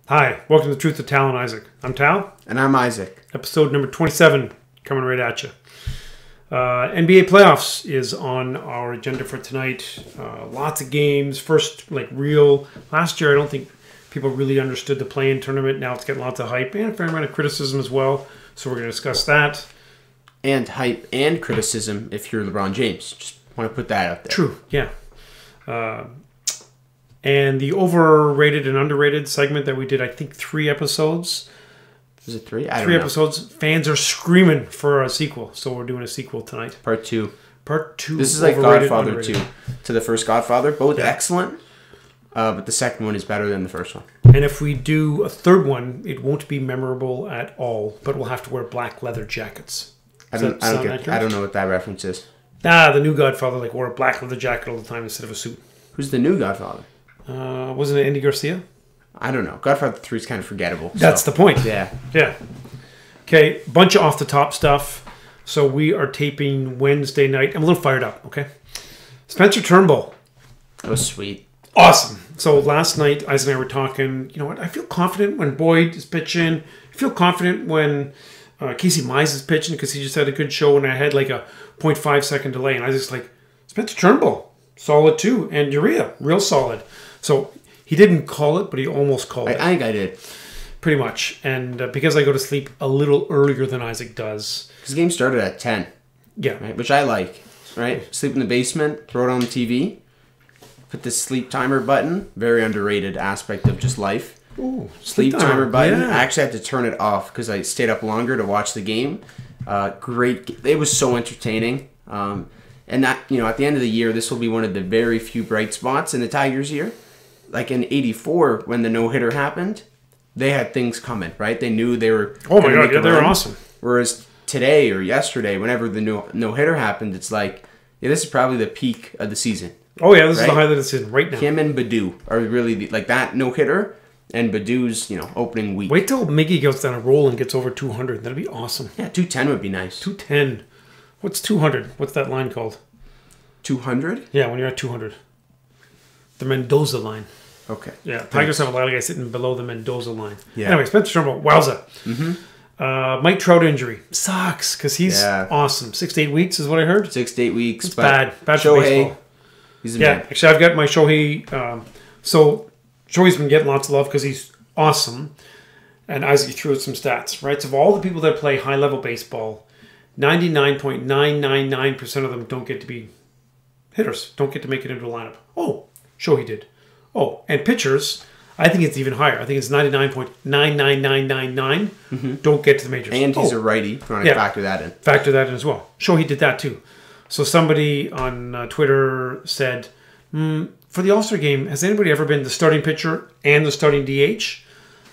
Hi, welcome to The Truth of Tal Isaac. I'm Tal. And I'm Isaac. Episode number 27 coming right at you. NBA playoffs is on our agenda for tonight. Lots of games. First, last year I don't think people really understood the play-in tournament. Now it's getting lots of hype and a fair amount of criticism as well. So we're going to discuss that. And hype and criticism if you're LeBron James. Just want to put that out there. True, yeah. And the overrated and underrated segment that we did, I think 3 episodes. Was it 3? Three episodes. Fans are screaming for a sequel, so we're doing a sequel tonight. Part 2. Part 2. This is like Godfather 2 to the first Godfather. Both excellent, but the second one is better than the first one. And if we do a third one, it won't be memorable at all, but we'll have to wear black leather jackets. I don't know what that reference is. The new Godfather wore a black leather jacket all the time instead of a suit. Who's the new Godfather? Wasn't it Andy Garcia? I don't know. Godfather 3 is kind of forgettable. That's the point. Yeah. Okay, bunch of off-the-top stuff. So we are taping Wednesday night. I'm a little fired up, okay? Spencer Turnbull. That was sweet. Awesome. So last night, Isaac and I were talking, you know what, I feel confident when Boyd is pitching. I feel confident when Casey Mize is pitching because he just had a good show and I had like a 0.5 second delay. And I was just like, Spencer Turnbull, solid too. And Urea, real solid. So he didn't call it, but he almost called it. I think I did. Pretty much. And because I go to sleep a little earlier than Isaac does. His game started at 10. Yeah. Right? Which I like. Right? Sleep in the basement, throw it on the TV. Put the sleep timer button. Very underrated aspect of just life. Ooh, sleep timer button. Yeah. I actually had to turn it off because I stayed up longer to watch the game. Great. It was so entertaining. And that, at the end of the year, this will be one of the very few bright spots in the Tigers' year. Like in '84, when the no-hitter happened, they had things coming, right? They knew they were. Oh my god, yeah, they were awesome. Whereas today or yesterday, whenever the no-hitter happened, it's like, yeah, this is probably the peak of the season. Oh yeah, this is the highlight of the season right now. Him and Badu are really that no-hitter and Badu's opening week. Wait till Miggy goes down a roll and gets over 200. That'd be awesome. Yeah, 210 would be nice. 210. What's 200? What's that line called? 200? Yeah, when you're at 200. The Mendoza line. Okay. Yeah, Tigers have a lot of guys sitting below the Mendoza line. Yeah. Anyway, Spencer Turnbull, wowza. Mike Trout injury. Sucks, because he's awesome. 6 to 8 weeks is what I heard. 6 to 8 weeks. It's bad. Bad for Shohei, baseball. He's a man. Actually, I've got my Shohei. So, Shohei's been getting lots of love because he's awesome. And Isaac threw out some stats, right? So, of all the people that play high-level baseball, 99.999% of them don't get to be hitters. Don't get to make it into a lineup. Oh, Shohei did. Oh, and pitchers, I think it's even higher. I think it's 99.99999 don't get to the majors. And he's a righty. If you want to factor that in. Factor that in as well. Shohei did that too. So somebody on Twitter said, for the All-Star game, has anybody ever been the starting pitcher and the starting DH?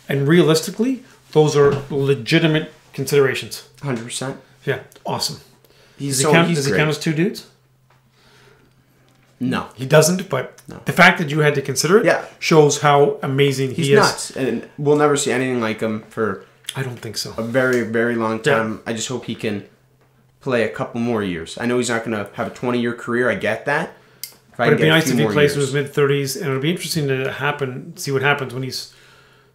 And realistically, those are legitimate considerations. 100%. Yeah, awesome. Does he count as 2 dudes? No. He doesn't, but the fact that you had to consider it shows how amazing he is. He's nuts, and we'll never see anything like him for I don't think so. A very, very long time. Yeah. I just hope he can play a couple more years. I know he's not going to have a 20-year career. I get that. But it'd be nice if he plays in his mid-30s, and it'll be interesting to see what happens when he's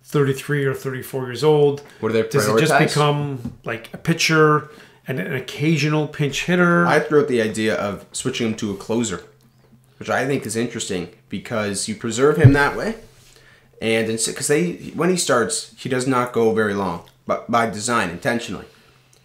33 or 34 years old. What are they Does it just become like a pitcher and an occasional pinch hitter? I threw out the idea of switching him to a closer, which I think is interesting because you preserve him that way. And because when he starts, he does not go very long, but by design, intentionally.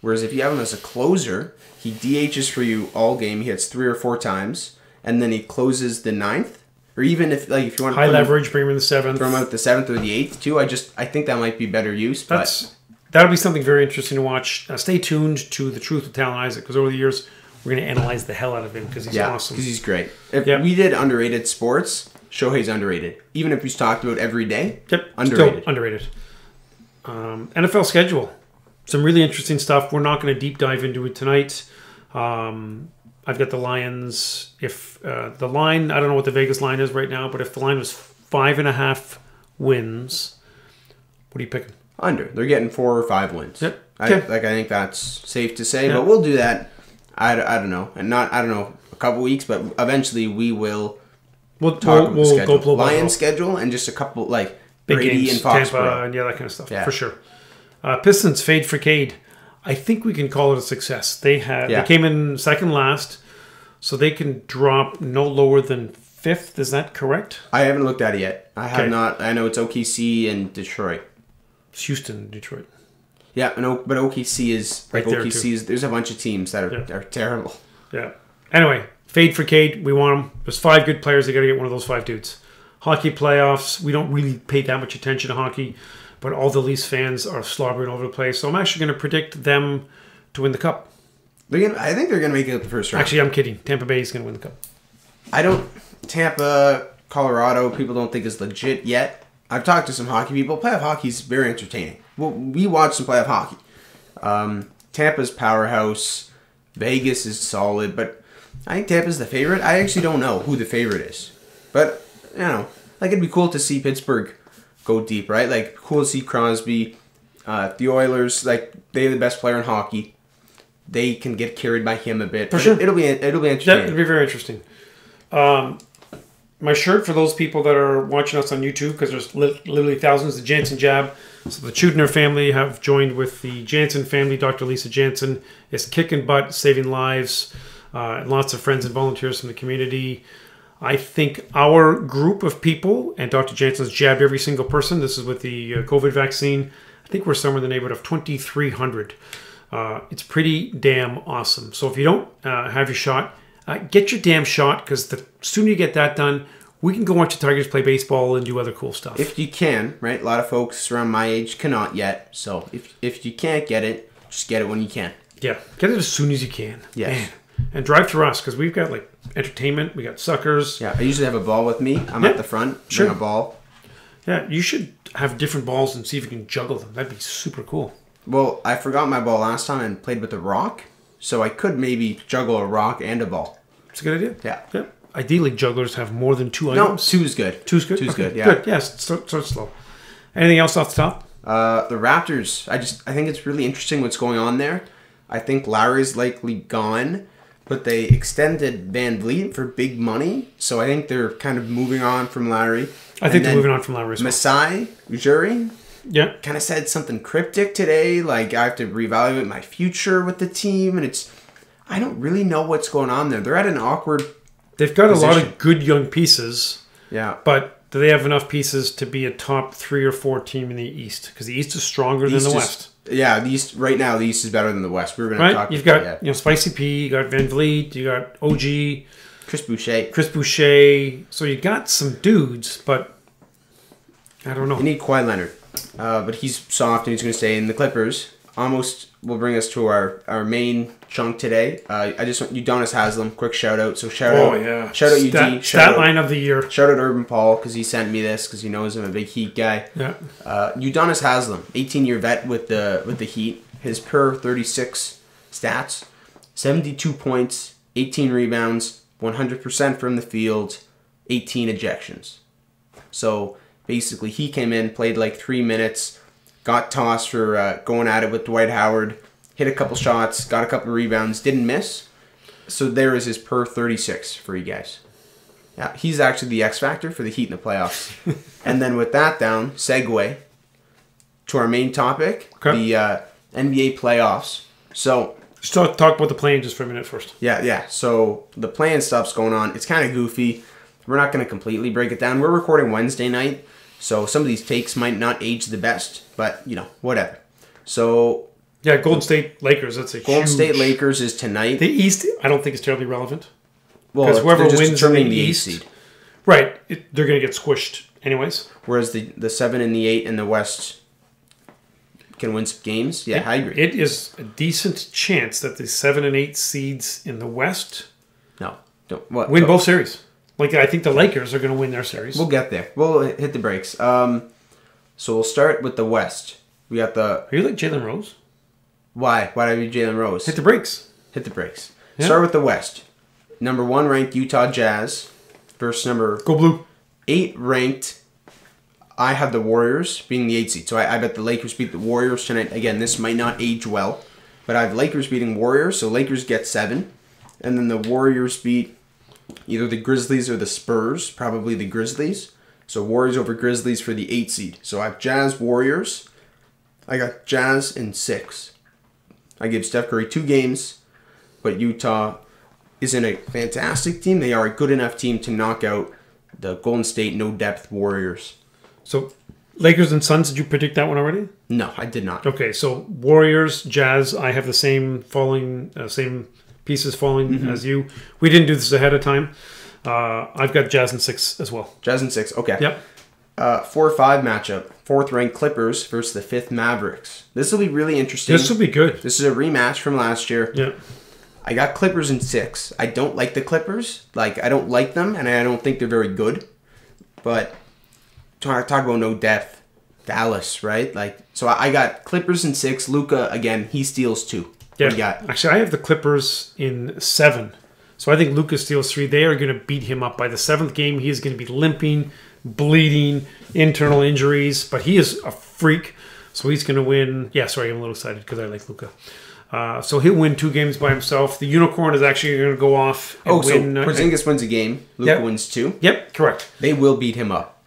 Whereas if you have him as a closer, he DHs for you all game. He hits 3 or 4 times, and then he closes the 9th. Or even if you want to high leverage, bring him in the 7th. Throw him out the 7th or the 8th too. I think that might be better use. That'll be something very interesting to watch. Stay tuned to The Truth of Tal Isaac, because over the years we're going to analyze the hell out of him because he's awesome. Because he's great. If we did underrated sports, Shohei's underrated. Even if he's talked about every day, underrated. Still underrated. NFL schedule. Some really interesting stuff. We're not going to deep dive into it tonight. I've got the Lions. If the line, I don't know what the Vegas line is right now, but if the line was 5.5 wins, what are you picking? Under. They're getting 4 or 5 wins. Yep. I think that's safe to say, but we'll do that. I don't know, and I don't know, a couple weeks, but eventually we'll talk about the schedule. Go Lions schedule and just a couple big Brady games, and Tampa, Foxborough. and yeah, that kind of stuff, Yeah. for sure. Pistons fade for Cade. I think we can call it a success. They came in second last, so they can drop no lower than fifth. Is that correct? I haven't looked at it yet. I have not. I know it's OKC and Detroit. It's Houston, Detroit. Yeah, but OKC is Right there, OKC is. There's a bunch of teams that are terrible. Yeah. Anyway, fade for Cade. We want him. There's 5 good players. They got to get one of those 5 dudes. Hockey playoffs. We don't really pay that much attention to hockey, but all the Leafs fans are slobbering over the place. So I'm actually going to predict them to win the cup. I think they're going to make it the first round. Actually, I'm kidding. Tampa Bay is going to win the cup. Tampa, Colorado, people don't think is legit yet. I've talked to some hockey people. Playoff hockey is very entertaining. Well, we watch some playoff hockey. Tampa's powerhouse. Vegas is solid, but I think Tampa's the favorite. I actually don't know who the favorite is. But, it'd be cool to see Pittsburgh go deep, right? Like, cool to see Crosby. The Oilers, they're the best player in hockey. They can get carried by him a bit. For sure. It'll be entertaining. Yeah, it'll be very interesting. My shirt, for those people that are watching us on YouTube, because there's literally thousands, the Jansen Jab. So the Chudner family have joined with the Jansen family. Dr. Lisa Jansen is kicking butt, saving lives. Lots of friends and volunteers from the community. I think our group of people, and Dr. Jansen's jabbed every single person. This is with the COVID vaccine. I think we're somewhere in the neighborhood of 2,300. It's pretty damn awesome. So if you don't have your shot, get your damn shot, because the sooner you get that done, we can go watch the Tigers play baseball and do other cool stuff. If you can, right? A lot of folks around my age cannot yet. So if you can't get it, just get it when you can. Yeah, get it as soon as you can. Yes. Man. And drive through us, because we've got entertainment, we got suckers. Yeah, I usually have a ball with me. I'm at the front. Sure. Bring a ball. Yeah, you should have different balls and see if you can juggle them. That'd be super cool. Well, I forgot my ball last time and played with a rock, so I could maybe juggle a rock and a ball. It's a good idea. Yeah. Ideally, jugglers have more than 2 items. No, 2 is good. 2 is good? Two's Okay, good, yeah. Good, yes. Start slow. Anything else off the top? The Raptors, I think it's really interesting what's going on there. I think Lowry's likely gone, but they extended Van Vliet for big money, so I think they're kind of moving on from Lowry. I think they're moving on from Lowry as well. Masai Ujiri Yeah. kind of said something cryptic today, like I have to reevaluate my future with the team, and I don't really know what's going on there. They're at an awkward They've got position. a lot of good young pieces. Yeah. But do they have enough pieces to be a top 3 or 4 team in the East? Because the East is stronger than the West. Yeah, the East right now. The East is better than the West. We were going to talk. You've got Spicy P, you got Van Vliet, you got OG, Chris Boucher. So you got some dudes, but I don't know. You need Kawhi Leonard, but he's soft and he's going to stay in the Clippers. Almost will bring us to our main chunk today. I just want Udonis Haslem, quick shout out. So shout out UD. Stat line of the year. Shout out Urban Paul because he sent me this because he knows I'm a big Heat guy. Yeah. Udonis Haslem, 18-year vet with the Heat. His per 36 stats: 72 points, 18 rebounds, 100% from the field, 18 ejections. So basically, he came in, played 3 minutes. Got tossed for going at it with Dwight Howard. Hit a couple shots. Got a couple rebounds. Didn't miss. So there is his per 36 for you guys. Yeah, he's actually the X factor for the Heat in the playoffs. And then with that down, segue to our main topic, the NBA playoffs. So just talk about the play-in just for a minute first. Yeah. So the play-in stuff's going on. It's kind of goofy. We're not going to completely break it down. We're recording Wednesday night. So some of these takes might not age the best, but, whatever. So... Yeah, Golden State Lakers, that's Golden State Lakers is tonight. The East, I don't think is terribly relevant. Well, because whoever wins in the East... seed. Right, they're going to get squished anyways. Whereas the 7 and the 8 in the West can win some games. Yeah, I agree. It is a decent chance that the 7 and 8 seeds in the West win both series. I think the Lakers are going to win their series. We'll get there. We'll hit the breaks. So we'll start with the West. We got the... Are you like Jalen Rose? Why? Why do I be Jalen Rose? Hit the brakes. Yeah. Start with the West. Number 1 ranked Utah Jazz versus number... Go Blue. 8 ranked... I have the Warriors being the 8 seed. So I bet the Lakers beat the Warriors tonight. Again, this might not age well. But I have Lakers beating Warriors. So Lakers get 7. And then the Warriors beat... either the Grizzlies or the Spurs, probably the Grizzlies. So Warriors over Grizzlies for the 8 seed. So I have Jazz, Warriors. I got Jazz in 6. I give Steph Curry 2 games, but Utah isn't a fantastic team. They are a good enough team to knock out the Golden State no-depth Warriors. So Lakers and Suns, did you predict that one already? No, I did not. Okay, so Warriors, Jazz, I have the same same pieces falling as you. We didn't do this ahead of time. I've got Jazz in 6 as well. Jazz in 6, okay. Yep. 4-5 matchup. 4th-ranked Clippers versus the 5th Mavericks. This will be really interesting. This will be good. This is a rematch from last year. Yeah. I got Clippers in 6. I don't like the Clippers. Like, I don't like them, and I don't think they're very good. But talk about no depth. Dallas, right? Like, so I got Clippers in 6. Luka, again, he steals 2. Yeah. What do you got? Actually, I have the Clippers in 7. So I think Luka steals 3. They are going to beat him up. By the 7th game, he is going to be limping, bleeding, internal injuries. But he is a freak. So he's going to win. Yeah, sorry, I'm a little excited because I like Luka. So he'll win 2 games by himself. The Unicorn is actually going to go off and win. So Porzingis wins a game. Luka wins 2. Yep, correct. They will beat him up.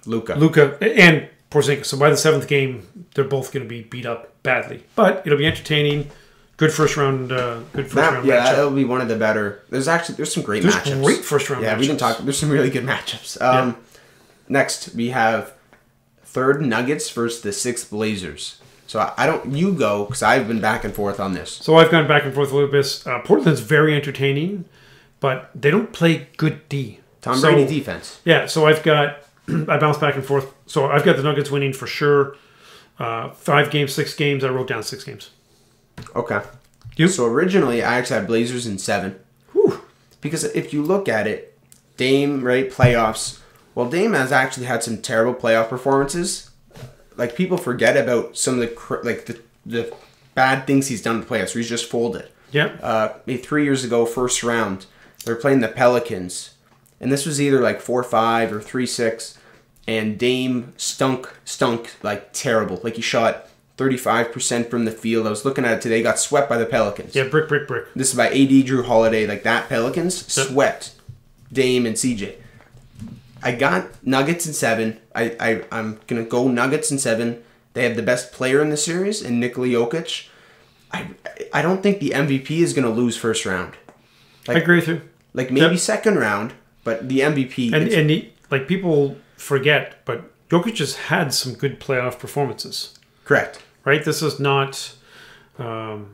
Luka and Porzingis. So by the 7th game, they're both going to be beat up badly. But it'll be entertaining. Good first round. Round. Yeah, that'll be one of the better. There's some great matchups. There's great first round. Yeah, matchups. we didn't talk. There's some really good matchups. Next we have 3rd Nuggets versus the 6th Blazers. So I don't. You go because I've been back and forth on this. So I've gone back and forth a little bit. Portland's very entertaining, but they don't play good D. Tom Brady defense. Yeah, so I've got. I bounce back and forth. So I've got the Nuggets winning for sure. 5 games, 6 games. I wrote down 6 games. Okay. You? So originally I actually had Blazers in 7. Whew. Because if you look at it, Dame, right, playoffs. Well, Dame has actually had some terrible playoff performances. Like, people forget about some of the bad things he's done in the playoffs where he's just folded. Yeah. Maybe 3 years ago, first round, they were playing the Pelicans. And this was either like 4-5 or 3-6. And Dame stunk like terrible. Like, he shot 35% from the field. I was looking at it today. Got swept by the Pelicans. Yeah, brick. This is by AD, Drew Holiday. Like, that Pelicans swept Dame and CJ. I got Nuggets in 7. I'm going to go Nuggets in 7. They have the best player in the series in Nikola Jokic. I don't think the MVP is going to lose first round. Like, I agree with you. Like, maybe second round, but the MVP... And people forget, but Jokic has had some good playoff performances. Correct. Right? This is not a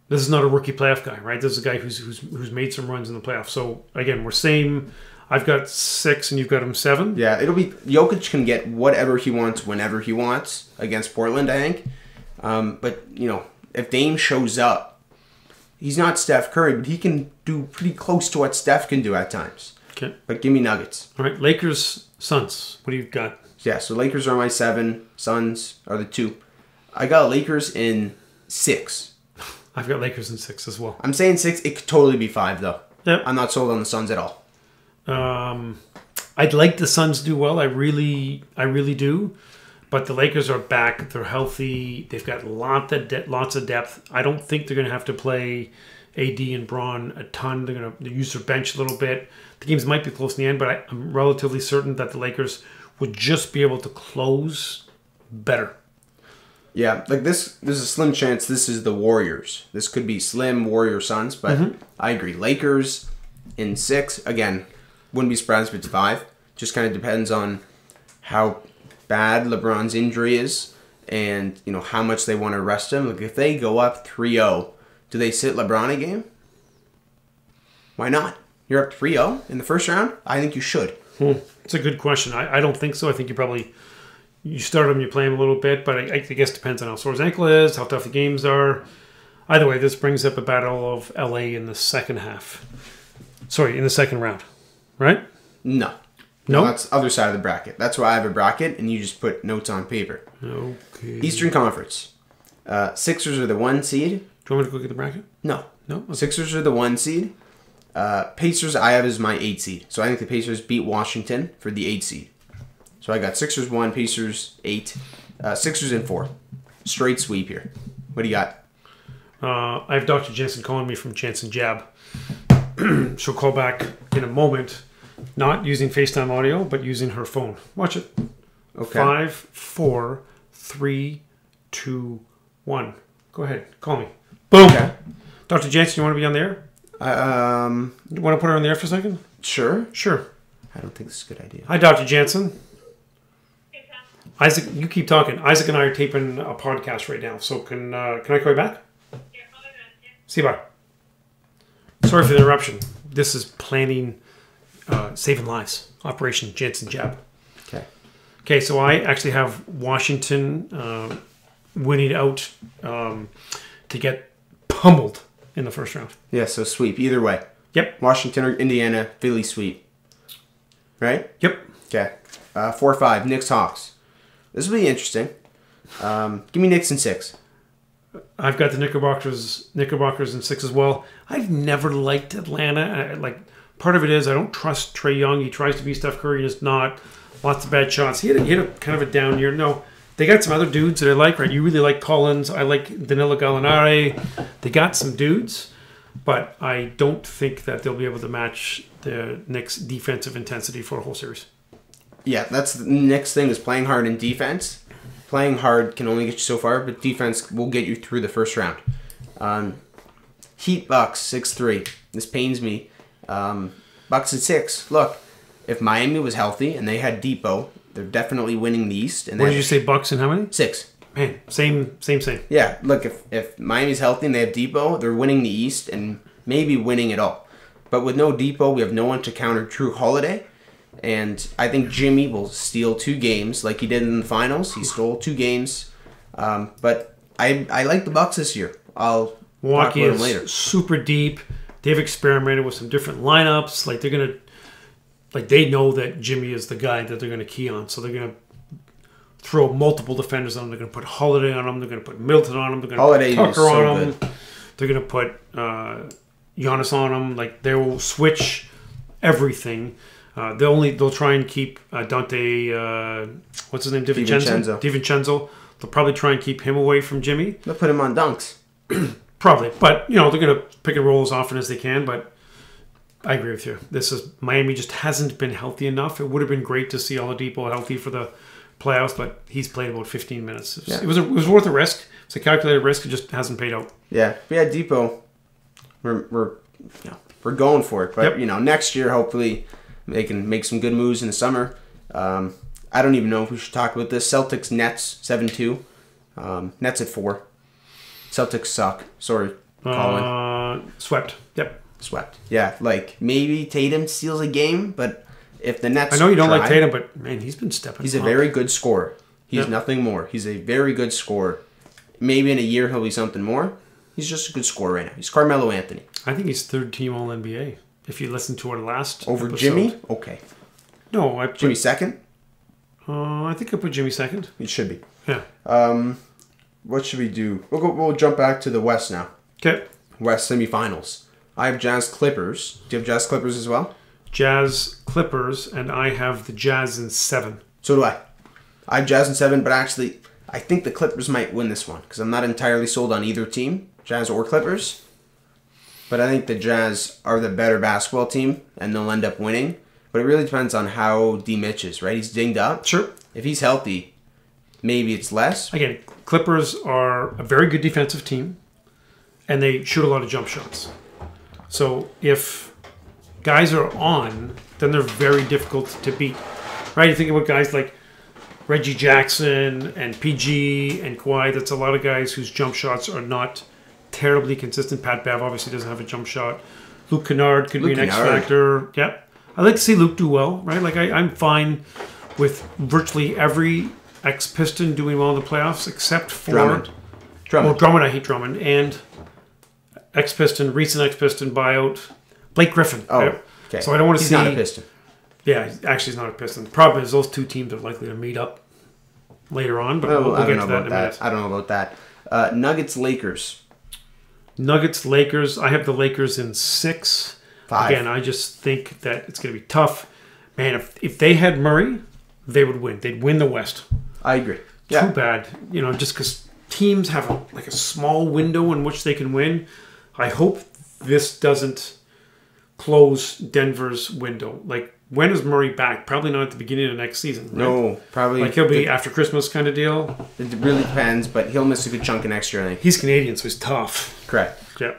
rookie playoff guy, right? This is a guy who's made some runs in the playoffs. So, again, we're same... I've got 6 and you've got him 7. Yeah, it'll be... Jokic can get whatever he wants whenever he wants against Portland, I think. But, if Dame shows up, he's not Steph Curry, but he can do pretty close to what Steph can do at times. Okay. But give me Nuggets. All right, Lakers, Suns. What do you got? Yeah, so Lakers are my 7. Suns are the 2. I got Lakers in 6. I've got Lakers in 6 as well. I'm saying 6. It could totally be 5, though. Yep. I'm not sold on the Suns at all. I'd like the Suns to do well. I really do. But the Lakers are back. They're healthy. They've got lots of depth. I don't think they're going to have to play AD and Braun a ton. They're going to use their bench a little bit. The games might be close in the end, but I'm relatively certain that the Lakers would just be able to close better. Yeah, like there's a slim chance this is the Warriors. This could be slim Warrior Suns, but I agree. Lakers in 6. Again, wouldn't be surprised if it's 5. Just kind of depends on how bad LeBron's injury is and, how much they want to rest him. Like, if they go up 3-0, do they sit LeBron a game? Why not? You're up 3-0 in the first round? I think you should. It's a good question. I don't think so. I think you start him, you play him a little bit, but I guess it depends on how sore his ankle is, how tough the games are. Either way, this brings up a battle of LA in the second half. Sorry, in the second round. Right? No. No, that's other side of the bracket. That's why I have a bracket, and you just put notes on paper. Okay. Eastern Conference. Sixers are the 1 seed. Do you want me to go get the bracket? No. Okay. Sixers are the 1 seed. Pacers I have as my 8 seed. So I think the Pacers beat Washington for the 8 seed. So I got Sixers 1, Pacers 8. Sixers in 4. Straight sweep here. What do you got? I have Dr. Jensen calling me from Chance and Jab. She'll call back in a moment. Not using FaceTime audio, but using her phone. Watch it. Okay. 5, 4, 3, 2, 1. Go ahead. Call me. Boom. Okay. Dr. Jansen, you want to be on the air? You want to put her on the air for a second? Sure. Sure. I don't think this is a good idea. Hi, Dr. Jansen. Isaac, you keep talking. Isaac and I are taping a podcast right now, so can I call you back? See you, bye. Sorry for the interruption. This is planning, saving lives. Operation Jansen Jab. Okay. Okay, so I actually have Washington winning out to get pummeled in the first round. Yeah, so sweep. Either way. Yep. Washington or Indiana, Philly sweep. Right? Yep. Okay. 4-5, Knicks Hawks. This will be interesting. Give me Knicks in 6. I've got the Knickerbockers in 6 as well. I've never liked Atlanta. Part of it is I don't trust Trae Young. He tries to be Steph Curry and is not. Lots of bad shots. He had a kind of a down year. No, they got some other dudes that I like, right? You really like Collins. I like Danilo Gallinari. They got some dudes, but I don't think that they'll be able to match the Knicks' defensive intensity for a whole series. Yeah, that's the next thing is playing hard in defense. Playing hard can only get you so far, but defense will get you through the first round. Heat Bucks 6-3. This pains me. Bucks at 6. Look, if Miami was healthy and they had Depot, they're definitely winning the East. And what did you say, Bucks and how many? 6. Man, same. Yeah, look, if Miami's healthy and they have Depot, they're winning the East and maybe winning it all. But with no Depot, we have no one to counter Drew Holiday. And I think Jimmy will steal 2 games like he did in the finals. He stole 2 games. But I like the Bucks this year. I'll Milwaukee talk about them later. is super deep. They've experimented with some different lineups. They know that Jimmy is the guy that they're gonna key on. So they're gonna throw multiple defenders on him. They're gonna put Holiday on him. They're gonna put Middleton on him. They're gonna put Tucker on him. They're gonna put Giannis on him. They will switch everything. They'll try and keep Dante. What's his name? DiVincenzo. They'll probably try and keep him away from Jimmy. They'll put him on dunks. Probably, but they're going to pick and roll as often as they can. But I agree with you. Miami just hasn't been healthy enough. It would have been great to see Oladipo healthy for the playoffs, but he's played about 15 minutes. It was worth a risk. It's a calculated risk. It just hasn't paid out. Yeah, Depot. We're going for it. But next year hopefully they can make some good moves in the summer. I don't even know if we should talk about this. Celtics Nets 7-2. Nets at 4. Celtics suck. Sorry, Colin. Swept. Yep. Swept. Yeah, maybe Tatum steals a game, but if the Nets I know you don't like Tatum, but man, he's been stepping He's up. a very good scorer. He's nothing more. He's a very good scorer. Maybe in a year he'll be something more. He's just a good scorer right now. He's Carmelo Anthony. I think he's 3rd team All-NBA. If you listen to our last Over episode. Jimmy? Okay. No, I put Jimmy 2nd? I think I put Jimmy 2nd. It should be. Yeah. What should we do? We'll jump back to the West now. Okay. West semifinals. I have Jazz Clippers. Do you have Jazz Clippers as well? Jazz Clippers, and I have the Jazz in 7. So do I. I have Jazz in 7, but actually, I think the Clippers might win this one because I'm not entirely sold on either team, Jazz or Clippers. But I think the Jazz are the better basketball team, and they'll end up winning. But it really depends on how D. Mitch is, right? He's dinged up. Sure. If he's healthy, maybe it's less. Again, Clippers are a very good defensive team, and they shoot a lot of jump shots. So if guys are on, then they're very difficult to beat. Right? You think about guys like Reggie Jackson and PG and Kawhi. That's a lot of guys whose jump shots are not terribly consistent. Pat Bev obviously doesn't have a jump shot. Luke Kennard could be an X factor. Yep. I like to see Luke do well, right? I'm fine with virtually every ex-Piston doing well in the playoffs except for Drummond. Well, Drummond, I hate Drummond. And recent ex-Piston buyout, Blake Griffin. Oh, right? okay. So I don't want to He's see... not a Piston. Yeah, actually he's not a Piston. The problem is those 2 teams are likely to meet up later on, but we'll get to that in a minute. I don't know about that. Nuggets, Lakers. Nuggets, Lakers. I have the Lakers in 6. 5. Again, I just think that it's going to be tough. Man, if they had Murray, they would win. They'd win the West. I agree. Too bad. Just because teams have a small window in which they can win. I hope this doesn't close Denver's window. when is Murray back? Probably not at the beginning of next season. Right? No, probably. Like he'll be after Christmas kind of deal. It really depends, but he'll miss a good chunk of next year, I think. He's Canadian, so he's tough. Correct. Yeah.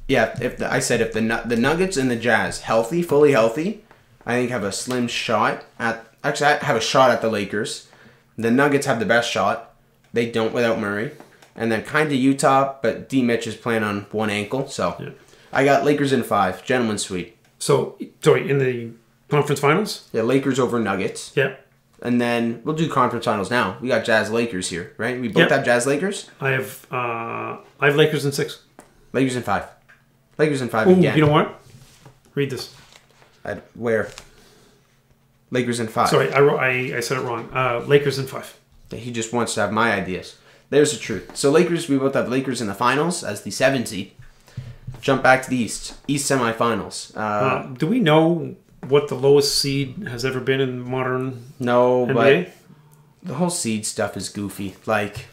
Yeah, if the Nuggets and the Jazz fully healthy, I think have a slim shot at. Actually, I have a shot at the Lakers. The Nuggets have the best shot. They don't without Murray, and then kind of Utah, but D. Mitch is playing on one ankle, so Yeah. I got Lakers in 5, gentlemen sweep. So, sorry, in the conference finals? Yeah, Lakers over Nuggets. Yeah. And then we'll do conference finals now. We got Jazz Lakers here, right? We both have Jazz Lakers. I have Lakers in 6. Lakers in 5. Lakers in 5 Oh, again. you know what? Read this. Where? Lakers in 5. Sorry, I said it wrong. Lakers in 5. He just wants to have my ideas. There's the truth. So Lakers, we both have Lakers in the finals as the 7 seed. Jump back to the East semifinals. Do we know what the lowest seed has ever been in modern No, NBA? but the whole seed stuff is goofy. Like,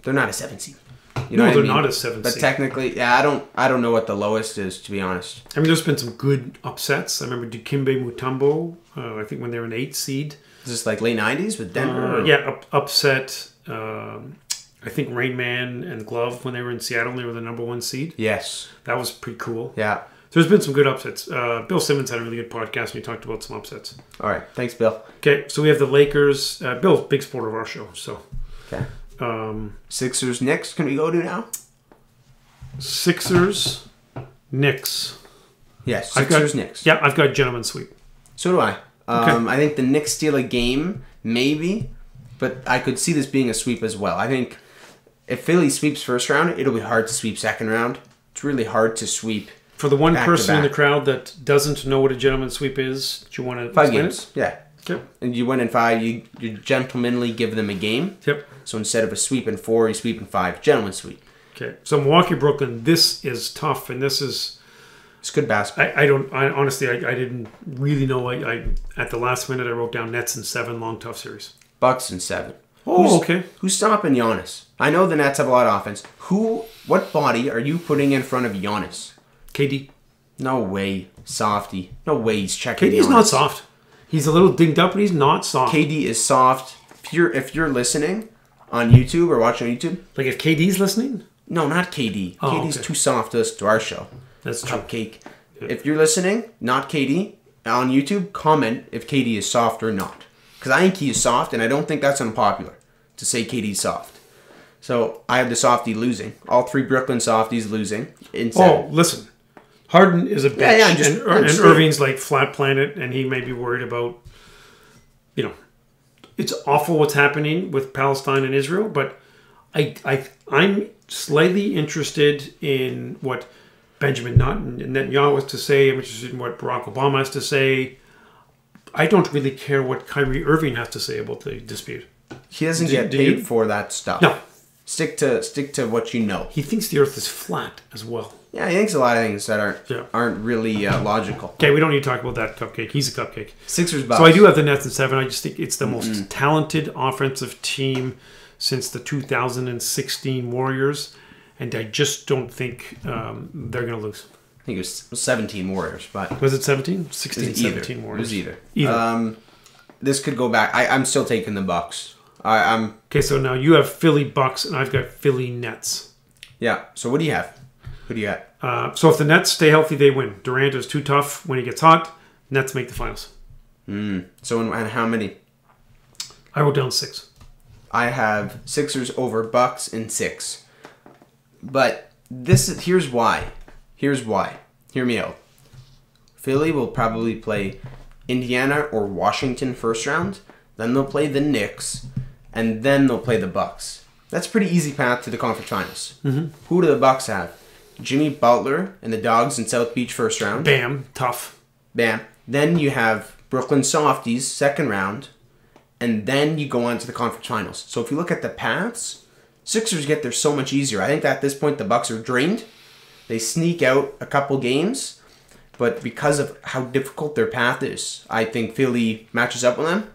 they're not a 7 seed. You know No, what I they're mean? not a 7 But seed. technically, yeah, I don't know what the lowest is, to be honest. I mean, there's been some good upsets. I remember Dikembe Mutombo, I think when they were an 8 seed. Is this like late 90s with Denver? Upset. I think Rain Man and Glove when they were in Seattle and they were the number 1 seed. Yes. That was pretty cool. Yeah. There's been some good upsets. Bill Simmons had a really good podcast and he talked about some upsets. All right. Thanks, Bill. Okay, so we have the Lakers. Bill's a big supporter of our show, so. Okay. Sixers, Knicks, can we go to now? Sixers, Knicks. Yes, Sixers, Knicks. Yeah, I've got gentleman sweep. So do I. Okay. I think the Knicks steal a game, maybe, but I could see this being a sweep as well. I think if Philly sweeps first round, it'll be hard to sweep second round. It's really hard to sweep. For the one back person to in the back. crowd that doesn't know what a gentleman sweep is, do you want to 5 explain games. it? Yeah. Yep. And you win in 5, you gentlemanly give them a game. Yep. So instead of a sweep in 4, you sweep in 5. Gentleman sweep. Okay. So Milwaukee, Brooklyn, this is tough, and this is... It's good basketball. I honestly didn't really know. I at the last minute I wrote down Nets in 7, long tough series. Bucks in 7. Oh, okay. Who's stopping Giannis? I know the Nets have a lot of offense. What body are you putting in front of Giannis? KD. No way, softy. No way he's checking. KD's Giannis. not soft. He's a little dinged up, but he's not soft. KD is soft. If you're listening on YouTube or watching on YouTube, Like if KD's listening? no, not KD. Oh, KD's okay. too soft to listen to our show. That's true. Cupcake. If you're listening, not KD, on YouTube, comment if KD is soft or not. Because I think he is soft, and I don't think that's unpopular to say KD's soft. So I have the softie losing. All 3 Brooklyn softies losing. In 7. Oh, listen. Harden is a bitch, Yeah, and Irving's like flat planet, and he may be worried about, it's awful what's happening with Palestine and Israel, but I'm slightly interested in what Benjamin Netanyahu has to say. I'm interested in what Barack Obama has to say. I don't really care what Kyrie Irving has to say about the dispute. He doesn't get paid for that stuff. No. Stick to what you know. He thinks the earth is flat as well. Yeah, he thinks a lot of things that aren't really logical. Okay, we don't need to talk about that cupcake. He's a cupcake. Sixers, Bucks. So I do have the Nets in 7. I just think it's the most talented offensive team since the 2016 Warriors, and I just don't think they're going to lose. I think it was 17 Warriors, but Was it 17? 16, 17 Warriors. It was either. This could go back. I'm still taking the Bucks. I'm Okay, so now you have Philly Bucks, and I've got Philly Nets. Yeah. So what do you have? Who do you got? So if the Nets stay healthy, they win. Durant is too tough when he gets hot. Nets make the finals. So and how many? I wrote down 6. I have Sixers over Bucks in 6. But here's why. Here's why. Hear me out. Philly will probably play Indiana or Washington first round. Then they'll play the Knicks, and then they'll play the Bucks. That's a pretty easy path to the conference finals. Mm-hmm. Who do the Bucks have? Jimmy Butler and the Dogs in South Beach first round. Bam. Tough. Bam. Then you have Brooklyn Softies second round, and then you go on to the conference finals. So if you look at the paths, Sixers get there so much easier. I think that at this point the Bucks are drained. They sneak out a couple games, but because of how difficult their path is, I think Philly matches up with them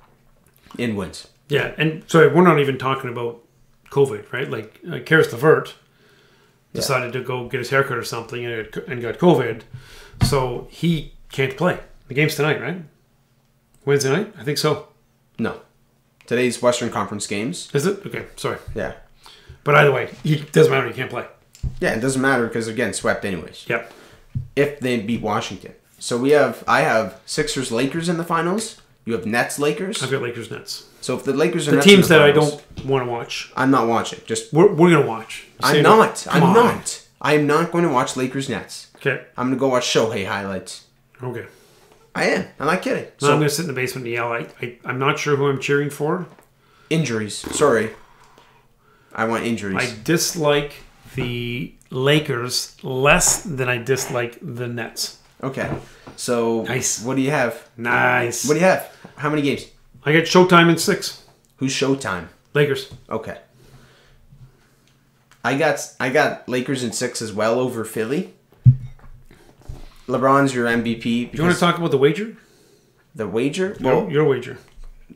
and wins. Yeah, and so we're not even talking about COVID, right? Like Karis LeVert decided to go get his haircut or something and got COVID, so he can't play. The game's tonight, right? Wednesday night? I think so. No. Today's Western Conference games. Is it? Okay, sorry. Yeah. But either way, it doesn't matter. You can't play. Yeah, it doesn't matter because, again, swept anyways. Yep. If they beat Washington. So I have Sixers Lakers in the finals. You have Nets Lakers. I've got Lakers Nets. So if the Lakers are the Nets teams in the that finals, I don't want to watch. I'm not watching. Just we're gonna watch. I'm not going to watch Lakers Nets. Okay. I'm going to go watch Shohei highlights. Okay. I am. I'm not kidding. So I'm going to sit in the basement and yell. I'm not sure who I'm cheering for. Injuries. Sorry. I want injuries. I dislike the Lakers less than I dislike the Nets. Okay. So nice. What do you have? Nice. What do you have? How many games? I got Showtime in 6. Who's Showtime? Lakers. Okay. I got Lakers in 6 as well over Philly. LeBron's your MVP. Do you want to talk about the wager? The wager? Well, your wager.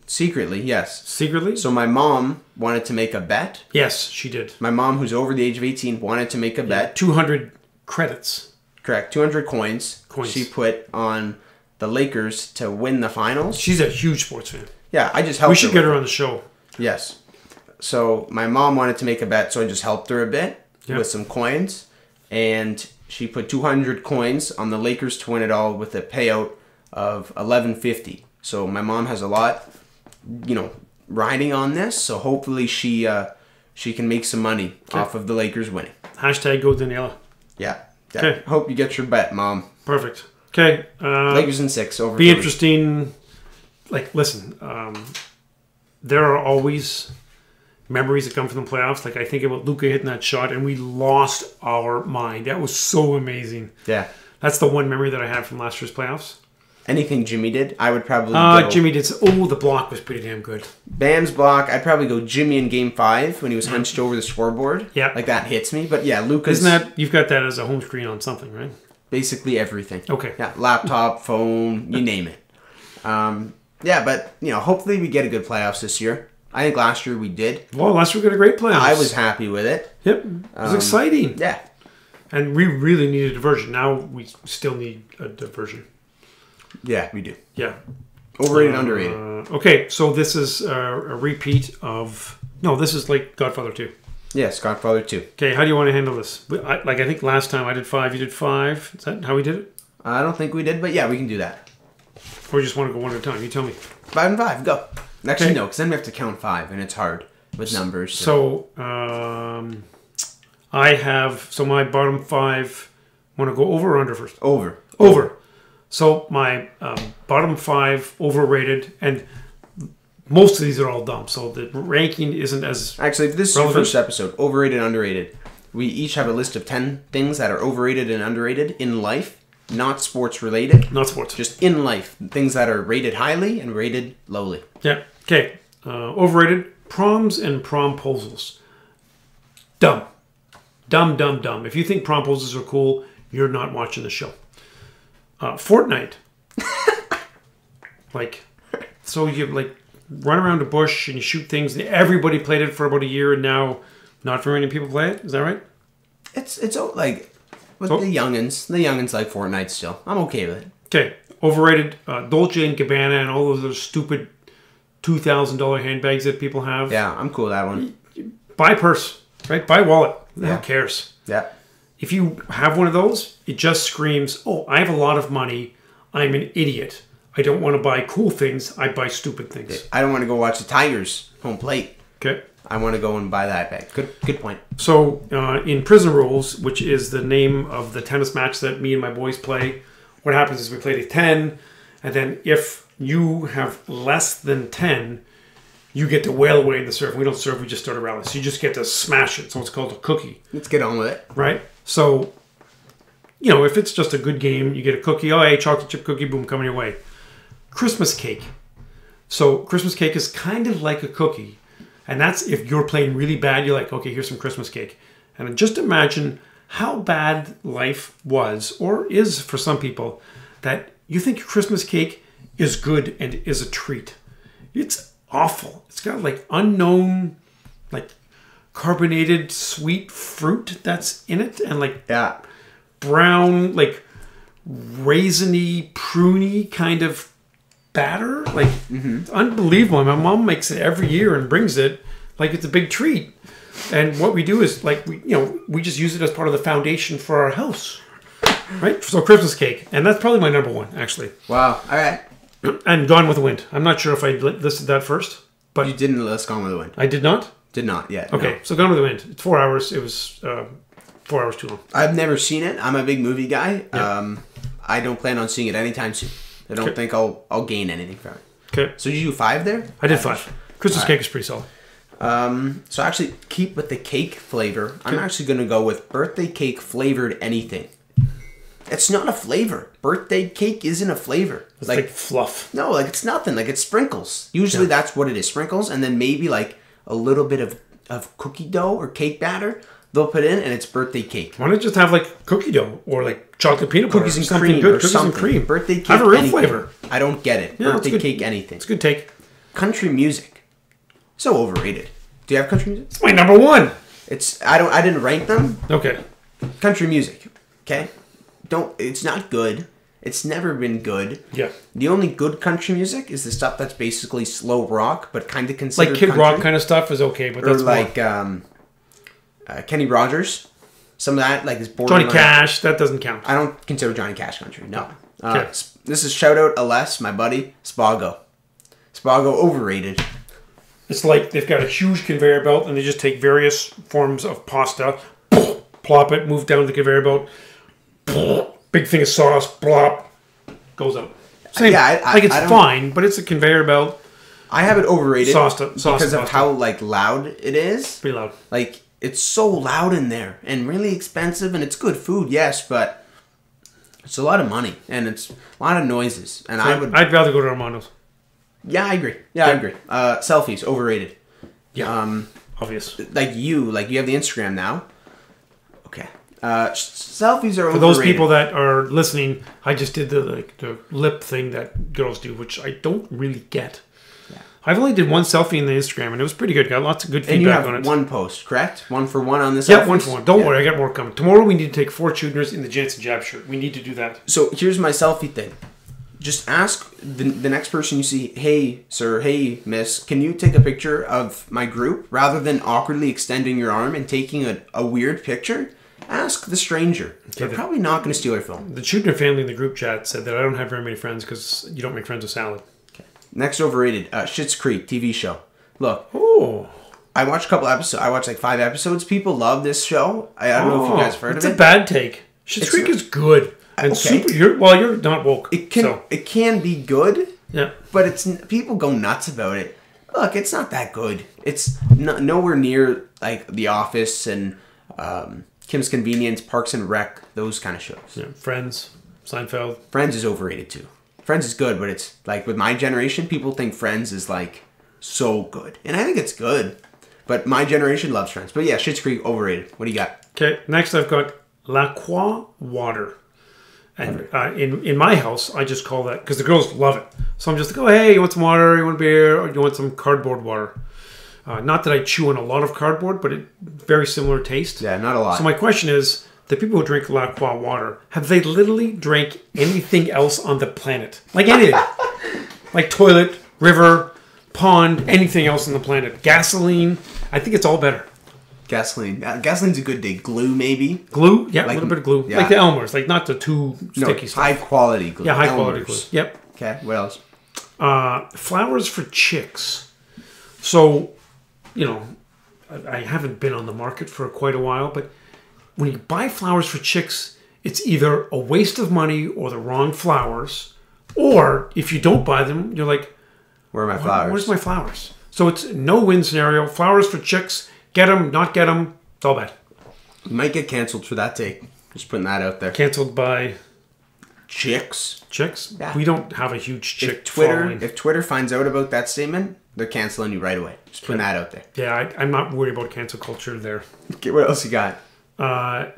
Secretly, yes. Secretly? So my mom wanted to make a bet. Yes, she did. My mom, who's over the age of 18, wanted to make a bet. 200 credits. Correct. 200 coins. She put on the Lakers to win the finals. She's a huge sports fan. Yeah, I just helped her. We should get her on the show. Yes. So my mom wanted to make a bet, so I just helped her a bit with some coins. And she put 200 coins on the Lakers to win it all with a payout of $11.50. So my mom has a lot, riding on this. So hopefully she can make some money off of the Lakers winning. Hashtag go Daniela. Yeah. Okay. Hope you get your bet, Mom. Perfect. Okay. Lakers in 6 over. Be interesting. Listen. There are always memories that come from the playoffs. I think about Luka hitting that shot, and we lost our mind. That was so amazing. Yeah. That's the one memory that I have from last year's playoffs. Anything Jimmy did, I would probably go. Jimmy did. The block was pretty damn good. Bam's block, I'd probably go Jimmy in Game 5 when he was hunched over the scoreboard. Yeah. That hits me. But yeah, Luka's... You've got that as a home screen on something, right? Basically everything. Okay. Yeah, laptop, phone, you name it. But, hopefully we get a good playoffs this year. I think last year we did. Well, last year we got a great playoffs. I was happy with it. Yep. It was exciting. Yeah. And we really need a diversion. Now we still need a diversion. Yeah, we do. Yeah. Overrated, underrated. Okay, so this is a repeat of... No, this is like Godfather 2. Yes, Godfather 2. Okay, how do you want to handle this? I think last time I did 5, you did 5. Is that how we did it? I don't think we did, but yeah, we can do that. Or you just want to go one at a time? You tell me. 5 and 5, go. Actually, no, because then we have to count 5, and it's hard with numbers. So I have... So my bottom 5... Want to go over or under first? Over. Over. So my bottom 5 overrated, and most of these are all dumb. So the ranking isn't as actually. This is the relevant. First episode, overrated, underrated. We each have a list of 10 things that are overrated and underrated in life, not sports related. Not sports, just in life, things that are rated highly and rated lowly. Yeah. Okay. Overrated: proms and promposals. Dumb. Dumb. If you think promposals are cool, you're not watching the show. Fortnite. So you run around a bush and you shoot things, and everybody played it for about a year, and now not very many people play it. Is that right? It's the youngins like Fortnite still. I'm okay with it. Okay. Overrated, Dolce and Gabbana and all those stupid $2,000 handbags that people have. Yeah, I'm cool with that one. Buy purse, right? Buy wallet. Who cares? Yeah. If you have one of those, it just screams, oh, I have a lot of money. I'm an idiot. I don't want to buy cool things. I buy stupid things. I don't want to go watch the Tigers home plate. Okay. I want to go and buy that bag. Good point. So in Prison Rules, which is the name of the tennis match that me and my boys play, what happens is we play to 10, and then if you have less than 10, you get to wail away in the serve. We don't serve, we just start a rally. So you just get to smash it. So it's called a cookie. Let's get on with it. Right? So, if it's just a good game, you get a cookie. Oh, hey, chocolate chip cookie, boom, coming your way. Christmas cake. So Christmas cake is kind of like a cookie. And that's if you're playing really bad, you're like, okay, here's some Christmas cake. And just imagine how bad life was, or is for some people, that you think Christmas cake is good and is a treat. It's awful. It's got unknown, carbonated sweet fruit that's in it, and brown, raisiny, pruny kind of batter. Like, it's unbelievable. My mom makes it every year and brings it like it's a big treat. And what we do is, like, we just use it as part of the foundation for our house. Right? So Christmas cake. And that's probably my number one, actually. Wow. All right. And Gone with the Wind. I'm not sure if I listed that first. But you didn't list Gone with the Wind. I did not? Did not yet. Okay. No. So Gone with the Wind. It's 4 hours. It was 4 hours too long. I've never seen it. I'm a big movie guy. Yeah. I don't plan on seeing it anytime soon. I don't think I'll gain anything from it. Okay. So did you do 5 there? I did 5. Christmas cake is pretty solid. So actually keep with the cake flavor. I'm actually going to go with birthday cake flavored anything. It's not a flavor. Birthday cake isn't a flavor. It's like fluff. No, like it's nothing. Like it's sprinkles. Usually that's what it is. Sprinkles and then maybe like a little bit of cookie dough or cake batter they'll put in and it's birthday cake. Why not just have like cookie dough or like chocolate peanut butter? Cookies and cream good. Cookies and cream. Birthday cake. Have a real anything. Flavor. I don't get it. Yeah, birthday cake anything. It's a good take. Country music. So overrated. Do you have country music? It's my number one. I didn't rank them. Okay. Country music. Okay? It's not good. It's never been good. Yeah. The only good country music is the stuff that's basically slow rock, but kind of considered like Kid country. Rock kind of stuff is okay, but that's or like Kenny Rogers. Some of that like is Johnny Cash. That doesn't count. I don't consider Johnny Cash country. No. Okay. This is shout out Aless, my buddy. Spago. Spago overrated. It's like they've got a huge conveyor belt and they just take various forms of pasta, plop it, move down the conveyor belt. Big thing of sauce, blop, goes out. Same, yeah, it's fine, but it's a conveyor belt. I have it overrated sauce because of how like loud it is. Pretty loud. Like it's so loud in there and really expensive, and it's good food, yes, but it's a lot of money and it's a lot of noises. And so I'd rather go to Armando's. Yeah, I agree. I agree. Selfies overrated. Yeah, obvious. Like you have the Instagram now. Okay. Selfies are overrated. For those people that are listening, I just did the lip thing that girls do, which I don't really get. Yeah. I've only did one selfie in the Instagram, and it was pretty good. Got lots of good feedback on it. And you have one post, correct? 1 for 1 on this. Yeah, 1 for 1. Don't worry, I got more coming. Tomorrow we need to take 4 tuners in the Jansen Jab shirt. We need to do that. So here's my selfie thing. Just ask the next person you see, hey, sir, hey, miss, can you take a picture of my group? Rather than awkwardly extending your arm and taking a weird picture, ask the stranger. They're probably not going to steal your phone. The Chudner family in the group chat said that I don't have very many friends because you don't make friends with salad. Okay. Next overrated, Schitt's Creek TV show. Look. Oh. I watched a couple episodes. I watched like 5 episodes. People love this show. I don't know if you guys have heard of it. It's a bad take. Schitt's Creek is good. And okay. You're not woke. It can be good. Yeah. But people go nuts about it. Look, it's not that good. It's nowhere near like The Office and Kim's Convenience, Parks and Rec, those kind of shows. Yeah. Friends, Seinfeld. Friends is overrated too. Friends is good, but it's like with my generation, people think Friends is like so good. And I think it's good. But my generation loves Friends. But yeah, Schitt's Creek overrated. What do you got? Okay, next I've got La Croix water. And in my house, I just call that, because the girls love it. So I'm just like, oh, hey, you want some water? You want beer? Or you want some cardboard water? Not that I chew on a lot of cardboard, but very similar taste. Yeah, not a lot. So my question is, the people who drink La Croix water, have they literally drank anything else on the planet? Like anything. Like toilet, river, pond, anything else on the planet. Gasoline. I think it's all better. Gasoline. Gasoline's a good day. Glue, maybe. Glue? Yeah, like, a little bit of glue. Yeah. Like the Elmer's. Like not the too sticky stuff. High quality glue. Yeah, high quality glue. Yep. Okay, what else? Flowers for chicks. So, I haven't been on the market for quite a while, but when you buy flowers for chicks, it's either a waste of money or the wrong flowers. Or if you don't buy them, you're like, where are my flowers? Where's my flowers? So it's a no-win scenario. Flowers for chicks. Get them, not get them. It's all bad. You might get canceled for that take. Just putting that out there. Canceled by chicks. Chicks? Yeah. We don't have a huge chick following. If Twitter finds out about that statement, they're canceling you right away. Just putting that out there. Yeah, I'm not worried about cancel culture there. Okay, what else you got?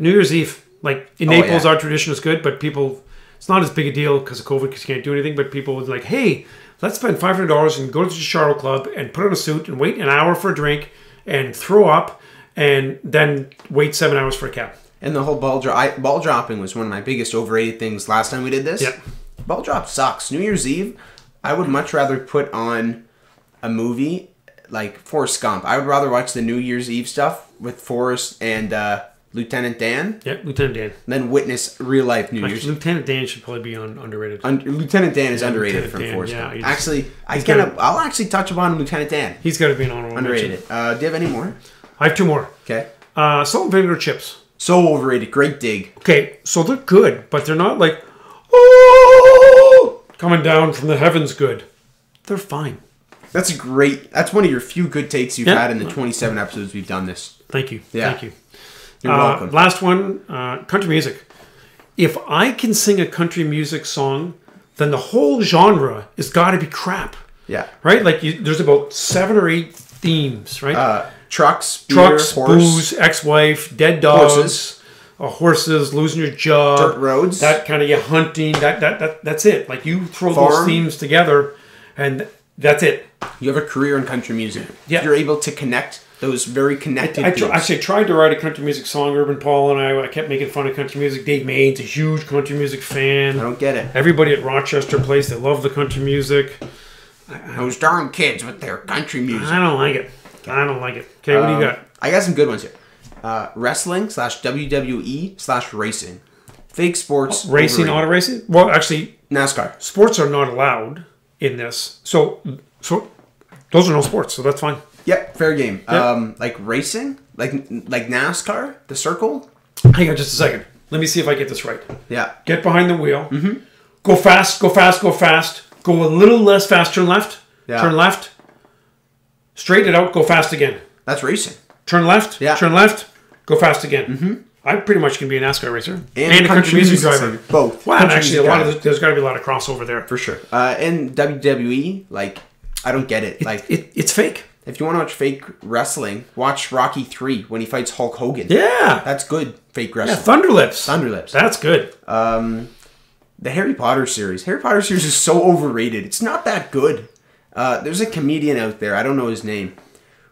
New Year's Eve. Like in Naples, our tradition is good, but it's not as big a deal because of COVID because you can't do anything. But people would like, hey, let's spend $500 and go to the Charlotte Club and put on a suit and wait an hour for a drink and throw up and then wait 7 hours for a cab. And the whole ball dropping was one of my biggest overrated things last time we did this. Yep. Ball drop sucks. New Year's Eve, I would much rather put on a movie like Forrest Gump. I would rather watch the New Year's Eve stuff with Forrest and Lieutenant Dan. Yeah, Lieutenant Dan. Then witness real life New Year's. Lieutenant Dan should probably be underrated. Lieutenant Dan is underrated Lieutenant from Dan, Forrest yeah, Gump. Actually, I'll actually touch upon Lieutenant Dan. He's got to be an honorable Underrated. mention. Do you have any more? I have two more. Okay. Salt and vinegar chips. So overrated. Great dig. Okay, so they're good, but they're not like, oh, coming down from the heavens good. They're fine. That's one of your few good takes you've had in the 27 episodes we've done this. Thank you. Yeah. Thank you. You're welcome. Last one, country music. If I can sing a country music song, then the whole genre has got to be crap. Yeah. Right? Like there's about 7 or 8 themes, right? Trucks, beer, horse, booze, ex-wife, dead dogs, horses, losing your job, dirt roads, that kind of hunting. That's it. Like you throw those themes together, and that's it. You have a career in country music. Yeah. You're able to connect those very connected themes. Actually, I tried to write a country music song. Urban Paul and I kept making fun of country music. Dave Main's a huge country music fan. I don't get it. Everybody at Rochester Place, they love the country music. Those darn kids with their country music. I don't like it. I don't like it. Okay, what do you got? I got some good ones here. Wrestling / WWE / racing. Fake sports. Racing, auto racing? Well, actually, NASCAR. Sports are not allowed in this. So those are no sports, so that's fine. Yep, fair game. Yep. Like racing? Like NASCAR? The circle? Hang on just a second. Let me see if I get this right. Yeah. Get behind the wheel. Mm-hmm. Go fast, go fast, go fast. Go a little less fast, turn left. Yeah. Turn left. Straighten it out, go fast again. That's racing. Turn left. Yeah. Turn left. Go fast again. Mm-hmm. I pretty much can be a NASCAR racer and a country music driver. Both. Well, actually, there's got to be a lot of crossover there for sure. In WWE, like I don't get it. Like it's fake. If you want to watch fake wrestling, watch Rocky 3 when he fights Hulk Hogan. Yeah, that's good. Fake wrestling. Yeah, Thunderlips. Thunderlips. That's good. The Harry Potter series. Harry Potter series is so overrated. It's not that good. There's a comedian out there, I don't know his name,